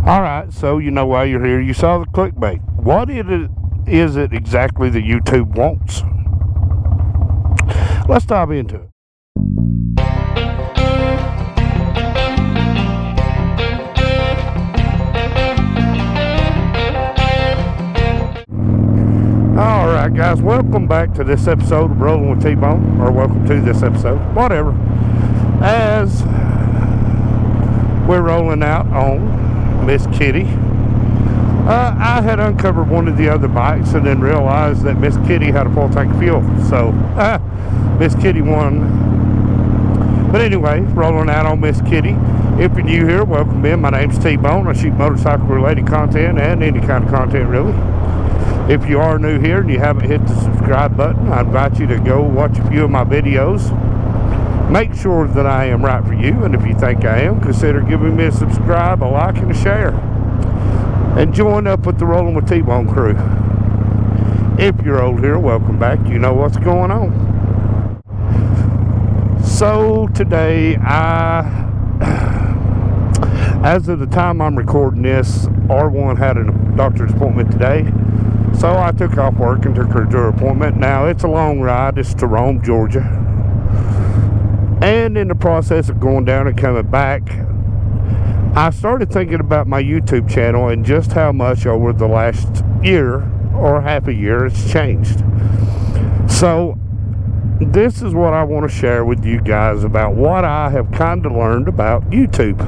Alright, so you know why you're here. You saw the clickbait. What is it exactly that YouTube wants? Let's dive into it. Alright guys, welcome back to this episode of Rolling with T-Bone, or welcome to this episode, whatever. As we're rolling out on Miss Kitty, I had uncovered one of the other bikes and then realized that Miss Kitty had a full tank of fuel, so Miss Kitty won. But anyway, rolling out on Miss Kitty. If you're new here, welcome in. My name's T-Bone. I shoot motorcycle related content and any kind of content really. If you are new here and you haven't hit the subscribe button, I invite you to go watch a few of my videos. Make sure that I am right for you, and if you think I am, consider giving me a subscribe, a like, and a share. And join up with the Rolling with T-Bone crew. If you're old here, welcome back. You know what's going on. So today, as of the time I'm recording this, R1 had a doctor's appointment today. So I took off work and took her to her appointment. Now, it's a long ride. It's to Rome, Georgia. And in the process of going down and coming back, I started thinking about my YouTube channel and just how much over the last year or half a year it's changed. So this is what I want to share with you guys about what I have kind of learned about YouTube.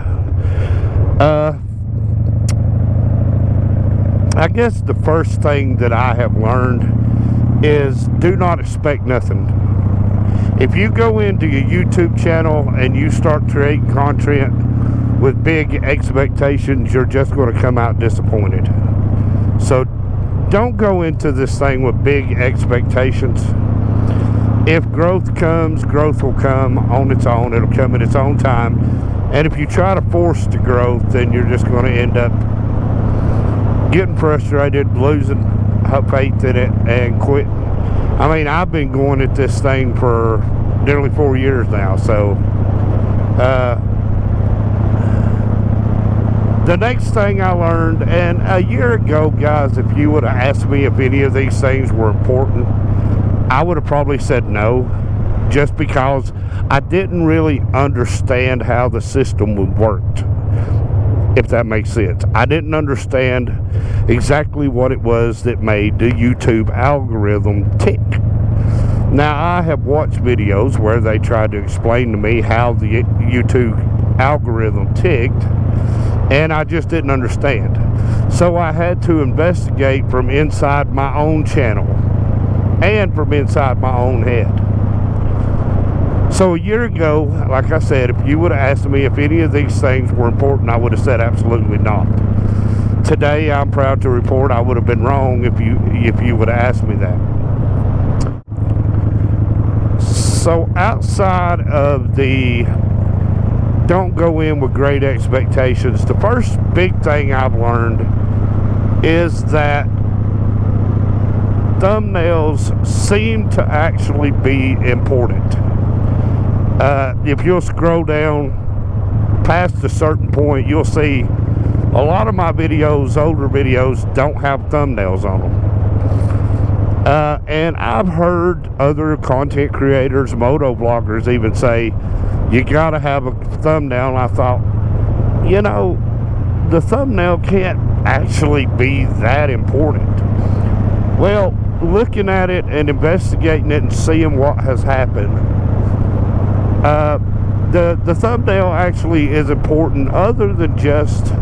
I guess the first thing that I have learned is do not expect nothing. If you go into your YouTube channel and you start creating content with big expectations, you're just going to come out disappointed. So don't go into this thing with big expectations. If growth comes, growth will come on its own. It'll come at its own time. And if you try to force the growth, then you're just going to end up getting frustrated, losing faith in it, and quit. I mean, I've been going at this thing for nearly 4 years now, so the next thing I learned, and a year ago, guys, if you would have asked me if any of these things were important, I would have probably said no, just because I didn't really understand how the system worked. If that makes sense. I didn't understand exactly what it was that made the YouTube algorithm tick. Now, I have watched videos where they tried to explain to me how the YouTube algorithm ticked, and I just didn't understand. So I had to investigate from inside my own channel and from inside my own head. So a year ago, like I said, if you would have asked me if any of these things were important, I would have said absolutely not. Today, I'm proud to report I would have been wrong if you would have asked me that. So outside of the don't go in with great expectations, the first big thing I've learned is that thumbnails seem to actually be important. If you'll scroll down past a certain point, you'll see a lot of my videos, older videos, don't have thumbnails on them. And I've heard other content creators, moto bloggers even say, you gotta have a thumbnail. And I thought, you know, the thumbnail can't actually be that important. Well, looking at it and investigating it and seeing what has happened, the thumbnail actually is important, other than just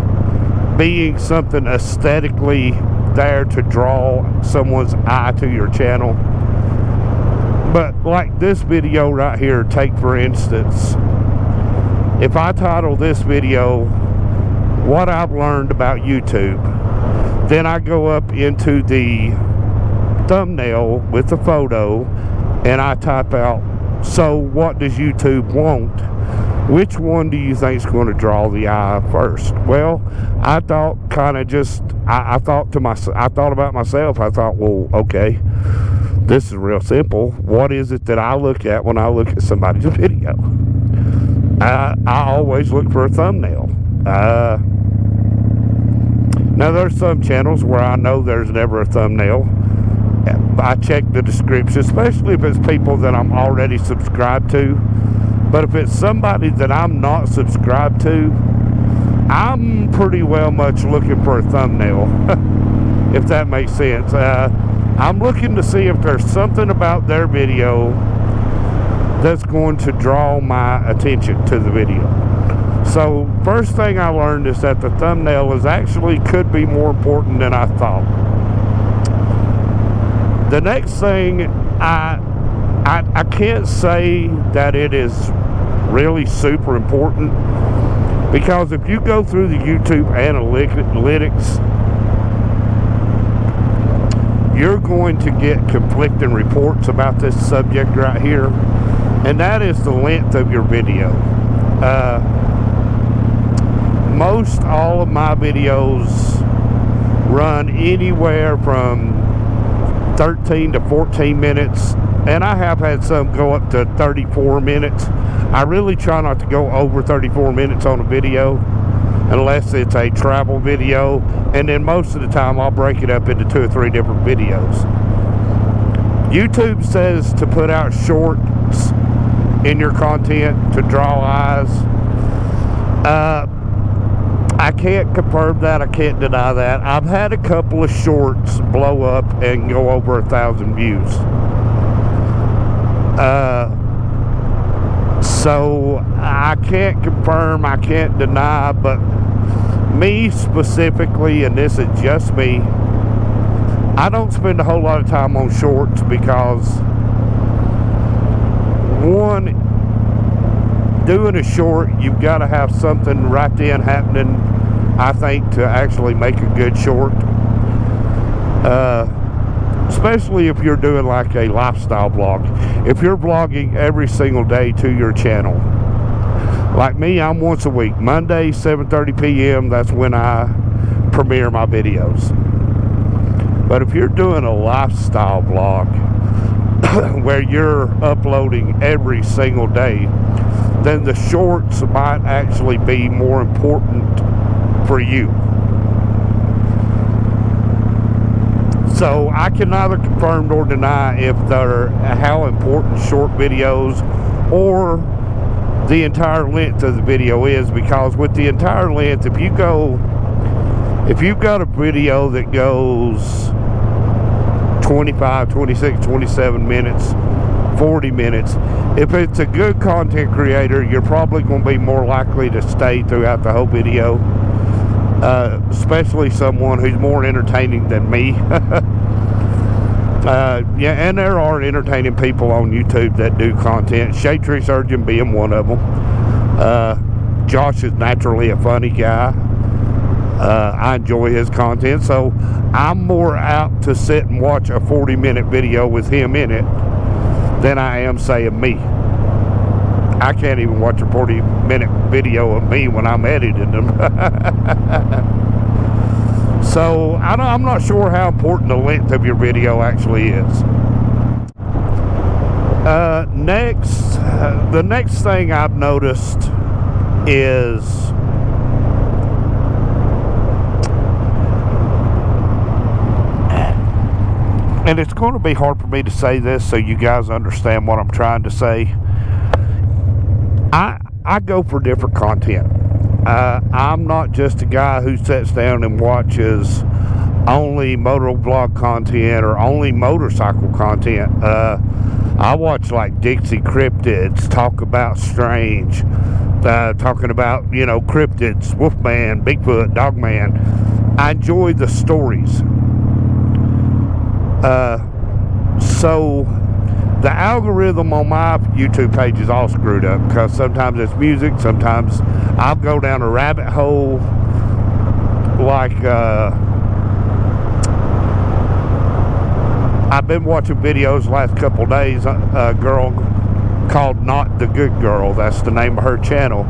being something aesthetically there to draw someone's eye to your channel. But like this video right here, take for instance, if I title this video what I've learned about YouTube, then I go up into the thumbnail with the photo and I type out, so what does YouTube want? Which one do you think is going to draw the eye first? Well, I thought I thought about myself. I thought, well, okay, this is real simple. What is it that I look at when I look at somebody's video? I always look for a thumbnail. Now, there's some channels where I know there's never a thumbnail. I check the description, especially if it's people that I'm already subscribed to. But if it's somebody that I'm not subscribed to, I'm pretty well much looking for a thumbnail, if that makes sense. I'm looking to see if there's something about their video that's going to draw my attention to the video. So first thing I learned is that the thumbnail could be more important than I thought. The next thing, I can't say that it is really super important, because if you go through the YouTube analytics, you're going to get conflicting reports about this subject right here, and that is the length of your video. Most all of my videos run anywhere from 13 to 14 minutes, and I have had some go up to 34 minutes. I really try not to go over 34 minutes on a video unless it's a travel video, and then most of the time I'll break it up into 2 or 3 different videos. YouTube says to put out shorts in your content to draw eyes. I can't confirm that, I can't deny that. I've had a couple of shorts blow up and go over 1,000 views. So I can't confirm, I can't deny, but me specifically, and this is just me, I don't spend a whole lot of time on shorts because, one, doing a short, you've got to have something right then happening, I think, to actually make a good short. Especially if you're doing like a lifestyle vlog. If you're vlogging every single day to your channel. Like me, I'm once a week. Monday, 7:30 p.m., that's when I premiere my videos. But if you're doing a lifestyle vlog where you're uploading every single day, then the shorts might actually be more important for you. So I can neither confirm nor deny if they're how important short videos or the entire length of the video is, because with the entire length, if you've got a video that goes 25, 26, 27 minutes, 40 minutes, if it's a good content creator, you're probably going to be more likely to stay throughout the whole video. Especially someone who's more entertaining than me. Yeah, and there are entertaining people on YouTube that do content. Shade Tree Surgeon being one of them. Josh is naturally a funny guy. I enjoy his content, so I'm more apt to sit and watch a 40-minute video with him in it than I am, say, me. I can't even watch a 40-minute video of me when I'm editing them. So I'm not sure how important the length of your video actually is. The next thing I've noticed is and it's going to be hard for me to say this so you guys understand what I'm trying to say. I go for different content. I'm not just a guy who sits down and watches only motor vlog content or only motorcycle content. I watch like Dixie Cryptids talk about strange, talking about, cryptids, Wolfman, Bigfoot, Dogman. I enjoy the stories. So the algorithm on my YouTube page is all screwed up because sometimes it's music, sometimes I'll go down a rabbit hole like I've been watching videos the last couple days. A girl called Not the Good Girl, that's the name of her channel,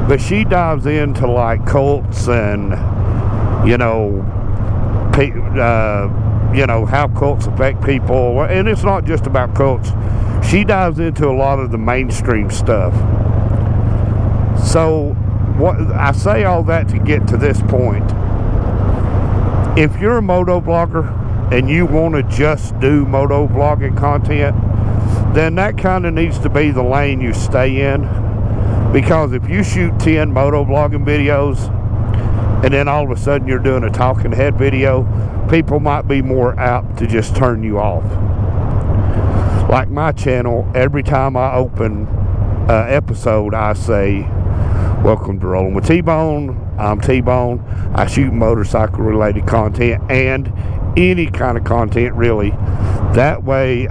but she dives into like cults and how cults affect people, and it's not just about cults. She dives into a lot of the mainstream stuff. So what I say all that to get to this point. if you're a moto vlogger and you want to just do moto vlogging content, then that kind of needs to be the lane you stay in. Because if you shoot 10 moto vlogging videos and then all of a sudden you're doing a talking head video, people might be more apt to just turn you off. Like my channel, every time I open an episode, I say, welcome to Rolling with T-Bone. I'm T-Bone. I shoot motorcycle related content and any kind of content really. That way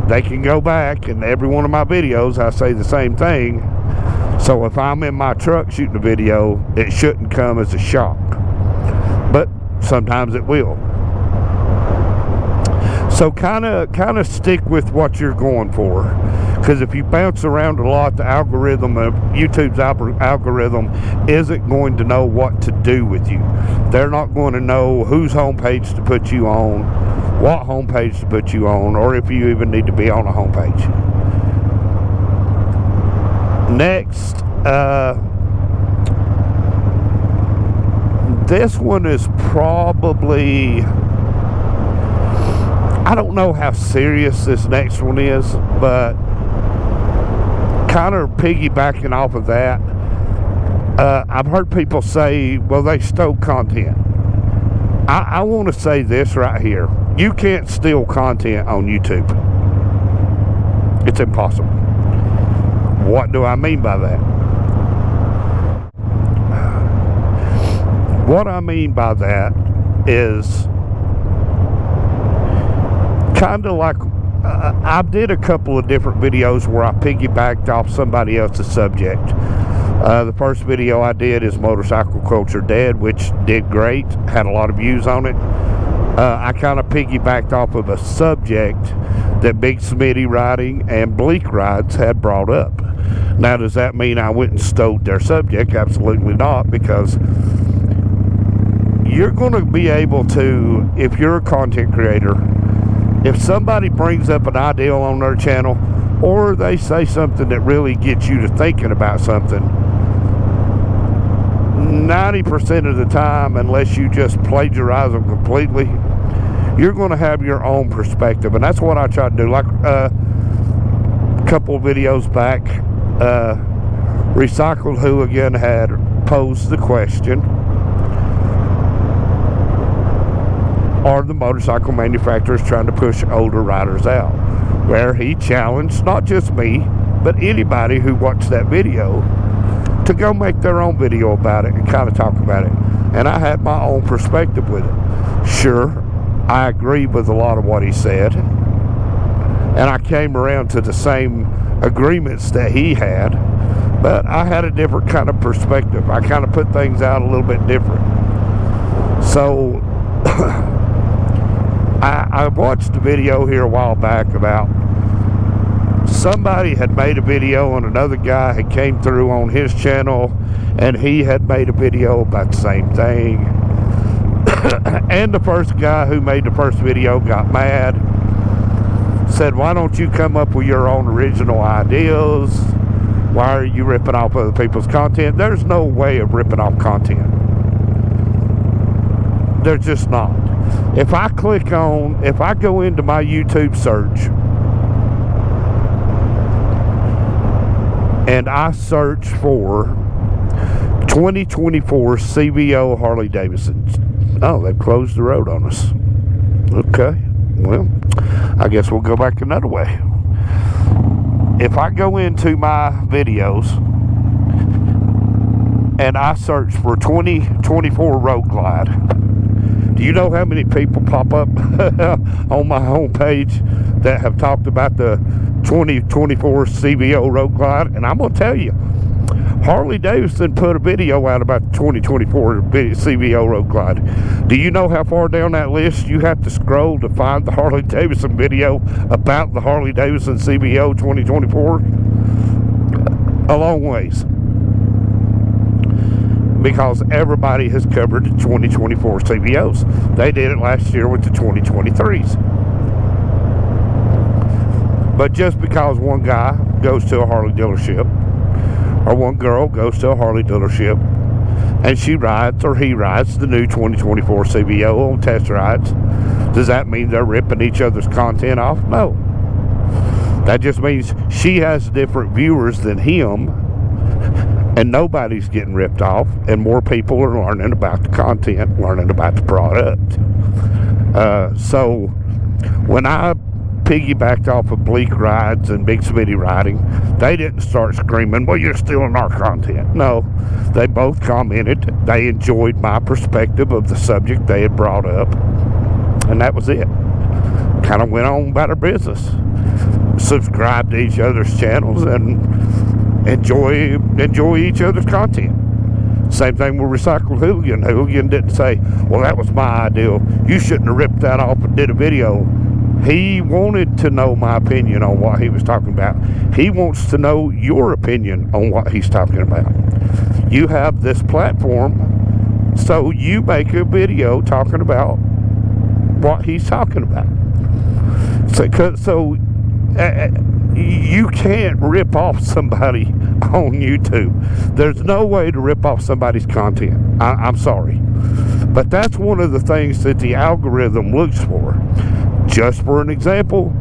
they can go back, and every one of my videos I say the same thing. So if I'm in my truck shooting a video, it shouldn't come as a shock, but sometimes it will. So kind of stick with what you're going for, because if you bounce around a lot, the algorithm of YouTube's algorithm isn't going to know what to do with you. They're not going to know whose homepage to put you on, what homepage to put you on, or if you even need to be on a homepage. Next, this one is probably, I don't know how serious this next one is, but kind of piggybacking off of that, I've heard people say, well, they stole content. I want to say this right here. You can't steal content on YouTube. It's impossible. What do I mean by that? What I mean by that is kind of like I did a couple of different videos where I piggybacked off somebody else's subject. The first video I did is Motorcycle Culture Dead, which did great, had a lot of views on it. I kind of piggybacked off of a subject that Big Smitty Riding and Bleak Rides had brought up. Now, does that mean I went and stole their subject? Absolutely not, because you're going to be able to, if you're a content creator, if somebody brings up an idea on their channel, or they say something that really gets you to thinking about something, 90% of the time, unless you just plagiarize them completely, you're going to have your own perspective. And that's what I try to do. Like a couple of videos back, Recycled Hooligan had posed the question, are the motorcycle manufacturers trying to push older riders out? Where he challenged not just me, but anybody who watched that video to go make their own video about it and kind of talk about it. And I had my own perspective with it. Sure, I agree with a lot of what he said, and I came around to the same agreements that he had, but I had a different kind of perspective. I kind of put things out a little bit different. So I watched a video here a while back about somebody had made a video and another guy had came through on his channel and he had made a video about the same thing. And the first guy who made the first video got mad, said, why don't you come up with your own original ideas? Why are you ripping off other people's content? There's no way of ripping off content. There's just not. If I go into my YouTube search and I search for 2024 CVO Harley Davidson. Oh, they've closed the road on us. Okay, well, I guess we'll go back another way. If I go into my videos and I search for 2024 Road Glide, do you know how many people pop up on my homepage that have talked about the 2024 CVO Road Glide? And I'm going to tell you, Harley Davidson put a video out about the 2024 CVO Road Glide. Do you know how far down that list you have to scroll to find the Harley Davidson video about the Harley Davidson CVO 2024? A long ways. Because everybody has covered the 2024 CVOs. They did it last year with the 2023s. But just because one guy goes to a Harley dealership, or one girl goes to a Harley dealership, and she rides, or he rides, the new 2024 CVO on test rides, does that mean they're ripping each other's content off? No. That just means she has different viewers than him, and nobody's getting ripped off, and more people are learning about the content, learning about the product. So when I piggybacked off of Bleak Rides and Big Smitty Riding, they didn't start screaming, well, you're stealing our content. No, they both commented. They enjoyed my perspective of the subject they had brought up, and that was it. Kind of went on about their business. Subscribe to each other's channels and enjoy each other's content. Same thing with Recycled Hooligan. Hooligan didn't say, well, that was my idea, you shouldn't have ripped that off and did a video. He wanted to know my opinion on what he was talking about. He wants to know your opinion on what he's talking about. You have this platform, so you make a video talking about what he's talking about. So you can't rip off somebody on YouTube. There's no way to rip off somebody's content. I'm sorry. But that's one of the things that the algorithm looks for. Just for an example,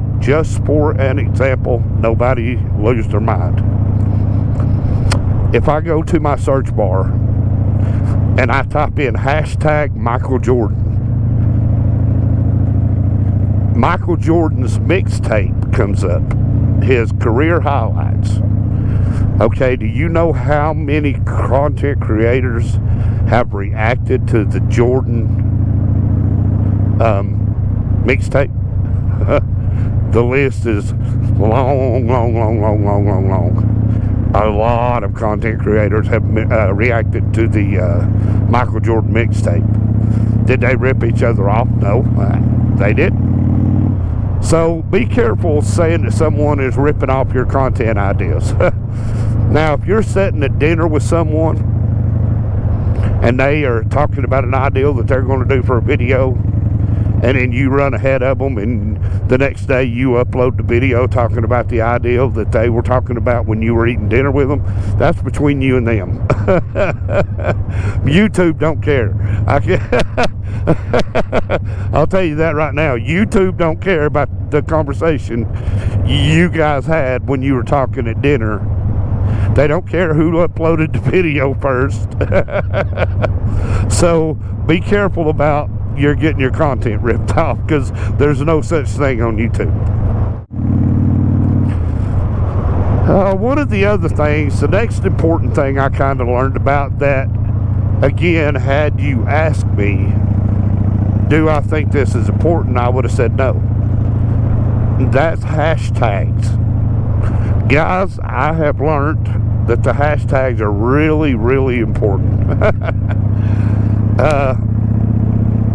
nobody lose their mind. If I go to my search bar and I type in hashtag Michael Jordan, Michael Jordan's mixtape comes up, his career highlights. Okay, do you know how many content creators have reacted to the Jordan mixtape? The list is long. A lot of content creators have reacted to the Michael Jordan mixtape. Did they rip each other off? No, they didn't. So be careful saying that someone is ripping off your content ideas. Now, if you're sitting at dinner with someone and they are talking about an idea that they're going to do for a video, and then you run ahead of them, and the next day you upload the video talking about the idea that they were talking about when you were eating dinner with them, that's between you and them. YouTube don't care. I'll tell you that right now. YouTube don't care about the conversation you guys had when you were talking at dinner. They don't care who uploaded the video first. So be careful about you're getting your content ripped off, because there's no such thing on YouTube. One of the other things, the next important thing I kind of learned about that, again, had you asked me, do I think this is important, I would have said no. That's hashtags. Guys, I have learned that the hashtags are really, really important.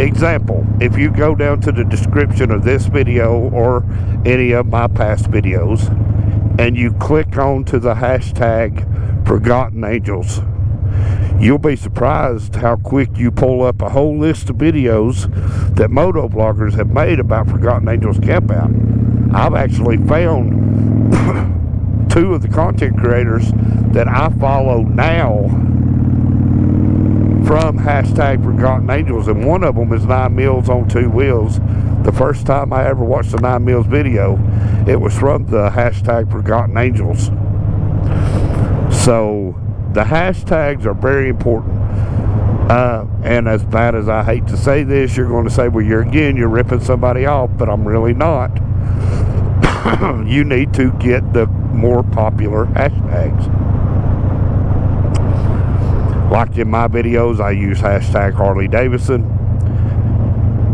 Example, if you go down to the description of this video or any of my past videos and you click on to the hashtag Forgotten Angels, you'll be surprised how quick you pull up a whole list of videos that moto bloggers have made about Forgotten Angels Campout. I've actually found two of the content creators that I follow now from hashtag Forgotten Angels, and one of them is 9 Meals on 2 Wheels. The first time I ever watched the 9 Meals video, it was from the hashtag Forgotten Angels. So the hashtags are very important. And as bad as I hate to say this, you're going to say, well, you're ripping somebody off, but I'm really not. You need to get the more popular hashtags. Like in my videos, I use hashtag Harley Davidson.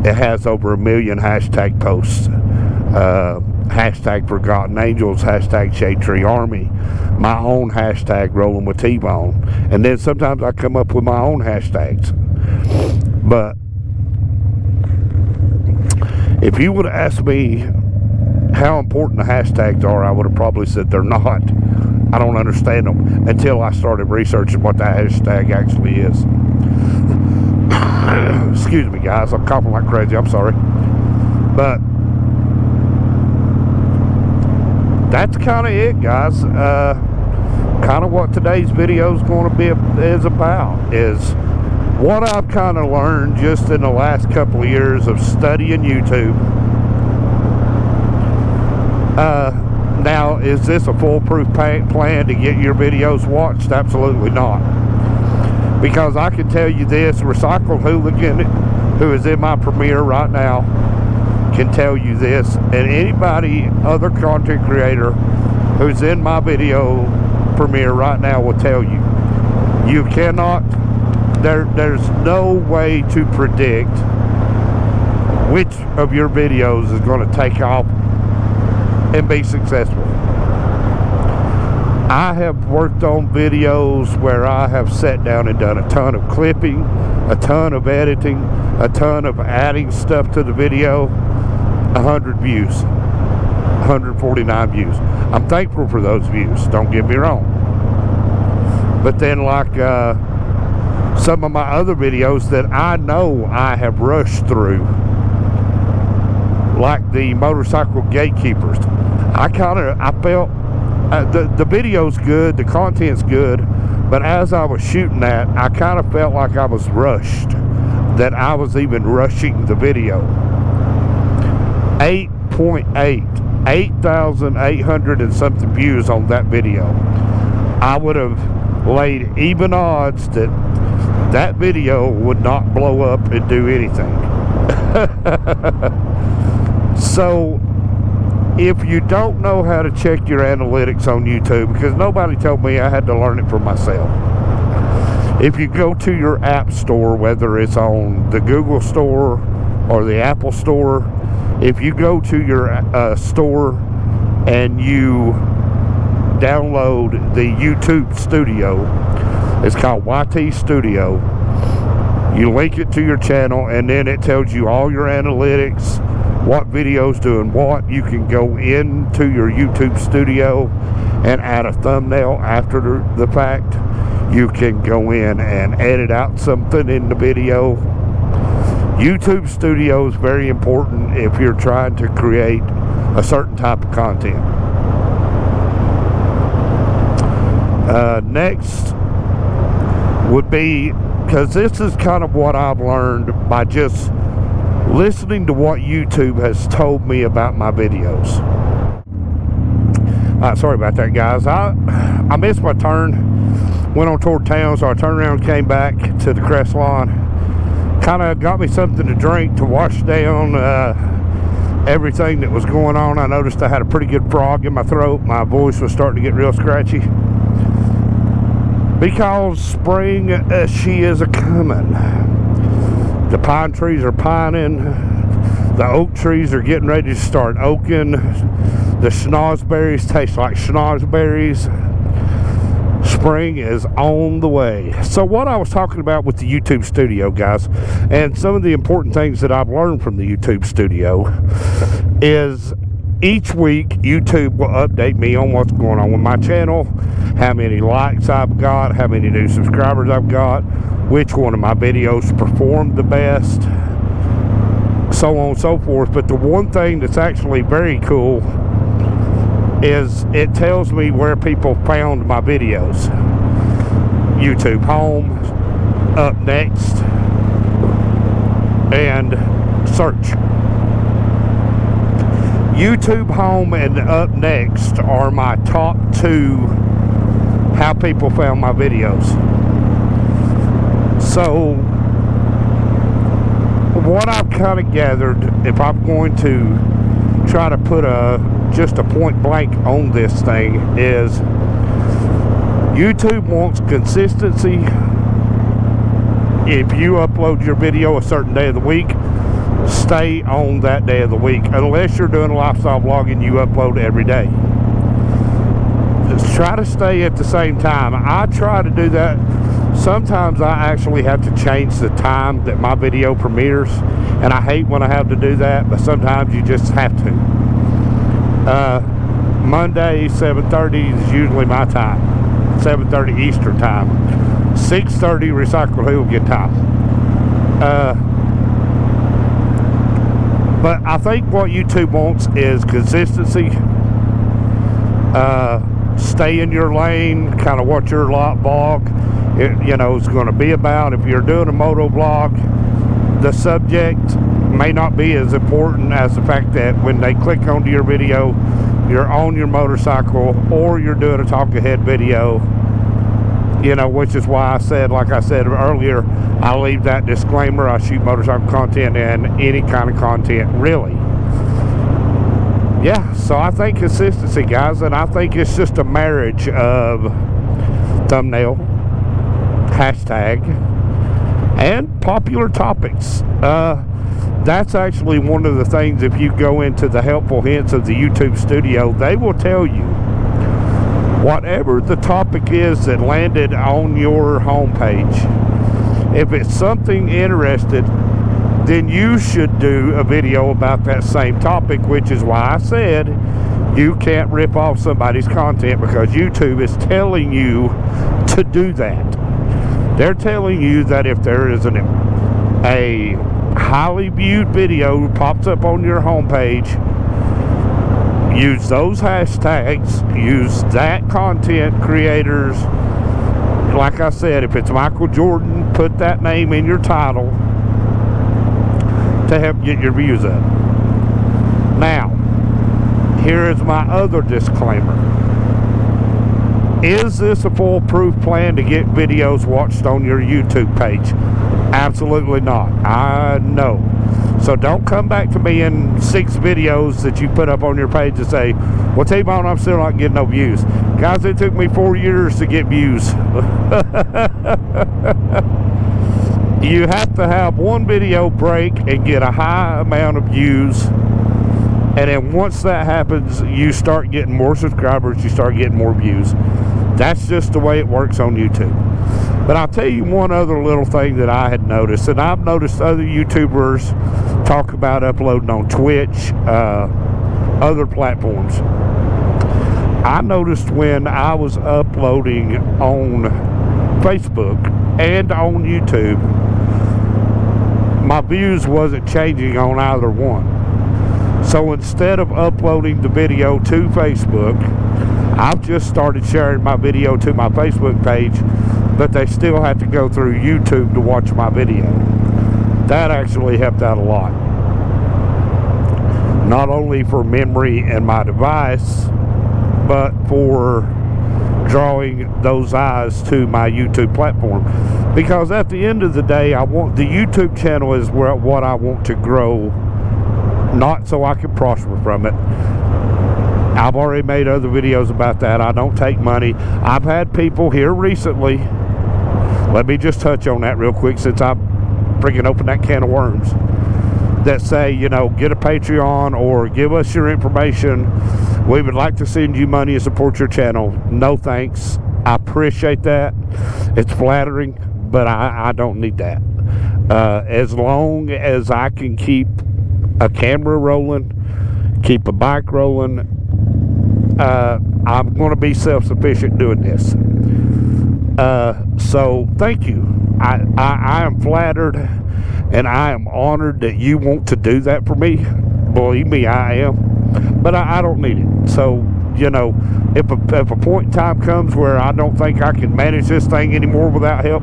It has over 1 million hashtag posts. Hashtag Forgotten Angels, hashtag Shade Tree Army, my own hashtag Rolling with T-Bone. And then sometimes I come up with my own hashtags. But if you would have asked me how important the hashtags are, I would have probably said they're not. I don't understand them until I started researching what the hashtag actually is. Excuse me, guys. I'm coughing like crazy. I'm sorry. But that's kind of it, guys. Kind of what today's video is going to be is about is What I've kind of learned just in the last couple of years of studying YouTube, now, is this a foolproof plan to get your videos watched? Absolutely not. Because I can tell you this, Recycled Hooligan, who is in my premiere right now, can tell you this, and anybody, other content creator who's in my video premiere right now will tell you, you cannot, there's no way to predict which of your videos is going to take off and be successful. I have worked on videos where I have sat down and done a ton of clipping, a ton of editing, a ton of adding stuff to the video. 100 views, 149 views. I'm thankful for those views, don't get me wrong. But then, like some of my other videos that I know I have rushed through, like the motorcycle gatekeepers, I felt the video's good, the content's good, but as I was shooting that, I kind of felt like I was rushed, that I was even rushing the video. 8,800 and something views on that video. I would have laid even odds that that video would not blow up and do anything. So if you don't know how to check your analytics on YouTube, because nobody told me, I had to learn it for myself. If you go to your app store, whether it's on the Google store or the Apple store, if you go to your store and you download the YouTube Studio, it's called YT Studio, you link it to your channel, and then it tells you all your analytics, what videos doing what. You can go into your YouTube Studio and add a thumbnail after the fact. You can go in and edit out something in the video. YouTube Studio is very important if you're trying to create a certain type of content. Next would be, because this is kind of what I've learned by just listening to what YouTube has told me about my videos. Sorry about that, guys. I missed my turn, went on toward town, so I turned around and came back to the Crest Lawn. Kind of got me something to drink to wash down everything that was going on. I noticed I had a pretty good frog in my throat. My voice was starting to get real scratchy. Because spring, she is a-coming. The pine trees are pining. The oak trees are getting ready to start oaking. The schnozberries taste like schnozberries. Spring is on the way. So what I was talking about with the YouTube Studio, guys, and some of the important things that I've learned from the YouTube Studio is each week YouTube will update me on what's going on with my channel, how many likes I've got, how many new subscribers I've got, which one of my videos performed the best, so on and so forth. But the one thing that's actually very cool is it tells me where people found my videos. YouTube Home, Up Next, and Search. YouTube Home and Up Next are my top two how people found my videos. So what I've kind of gathered, if I'm going to try to put just a point blank on this thing, is YouTube wants consistency. If you upload your video a certain day of the week, stay on that day of the week. Unless you're doing a lifestyle vlogging, you upload every day. Just try to stay at the same time. I try to do that. Sometimes I actually have to change the time that my video premieres, and I hate when I have to do that, but sometimes you just have to. Monday 7:30 is usually my time, 7:30 Eastern time, 6:30 Recycled Hooligan time. But I think what YouTube wants is consistency. Stay in your lane, kind of watch your vlog. is going to be about. If you're doing a moto vlog, the subject may not be as important as the fact that when they click onto your video, you're on your motorcycle or you're doing a talk ahead video, which is why I said, like I said earlier, I leave that disclaimer. I shoot motorcycle content and any kind of content, really. Yeah, so I think consistency, guys, and I think it's just a marriage of thumbnail, hashtag, and popular topics. That's actually one of the things, if you go into the helpful hints of the YouTube studio, they will tell you whatever the topic is that landed on your homepage. If it's something interesting, then you should do a video about that same topic, which is why I said you can't rip off somebody's content, because YouTube is telling you to do that. They're telling you that if there is a highly viewed video pops up on your homepage, use those hashtags, use that content creators. Like I said, if it's Michael Jordan, put that name in your title to help get your views up. Now, here is my other disclaimer. Is this a foolproof plan to get videos watched on your YouTube page? Absolutely not. I know. So don't come back to me in 6 videos that you put up on your page and say, well, T-Bone, I'm still not getting no views. Guys, it took me 4 years to get views. You have to have one video break and get a high amount of views. And then once that happens, you start getting more subscribers, you start getting more views. That's just the way it works on YouTube. But I'll tell you one other little thing that I had noticed, and I've noticed other YouTubers talk about uploading on Twitch, other platforms. I noticed when I was uploading on Facebook and on YouTube, my views wasn't changing on either one. So instead of uploading the video to Facebook, I've just started sharing my video to my Facebook page, but they still have to go through YouTube to watch my video. That actually helped out a lot. Not only for memory and my device, but for drawing those eyes to my YouTube platform. Because at the end of the day, the YouTube channel is what I want to grow, not so I can prosper from it. I've already made other videos about that. I don't take money. I've had people here recently, let me just touch on that real quick since I freaking opened that can of worms, that say, get a Patreon or give us your information. We would like to send you money and support your channel. No thanks. I appreciate that. It's flattering, but I don't need that. As long as I can keep a camera rolling, keep a bike rolling, I'm going to be self-sufficient doing this. So thank you. I am flattered and I am honored that you want to do that for me. Believe me, I am. But I don't need it. So, if a point in time comes where I don't think I can manage this thing anymore without help,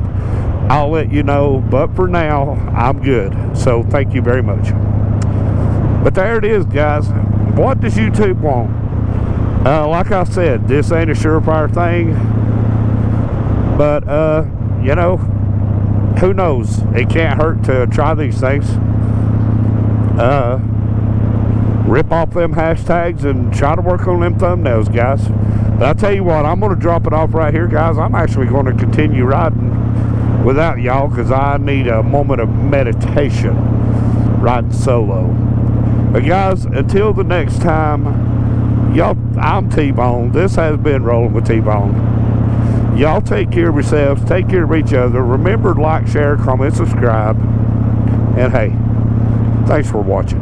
I'll let you know. But for now, I'm good. So thank you very much. But there it is, guys. What does YouTube want? Like I said, this ain't a surefire thing. But, who knows? It can't hurt to try these things. Rip off them hashtags and try to work on them thumbnails, guys. But I'll tell you what, I'm going to drop it off right here, guys. I'm actually going to continue riding without y'all because I need a moment of meditation riding solo. But guys, until the next time, y'all, I'm T-Bone. This has been Rolling with T-Bone. Y'all take care of yourselves, take care of each other. Remember to like, share, comment, subscribe. And hey, thanks for watching.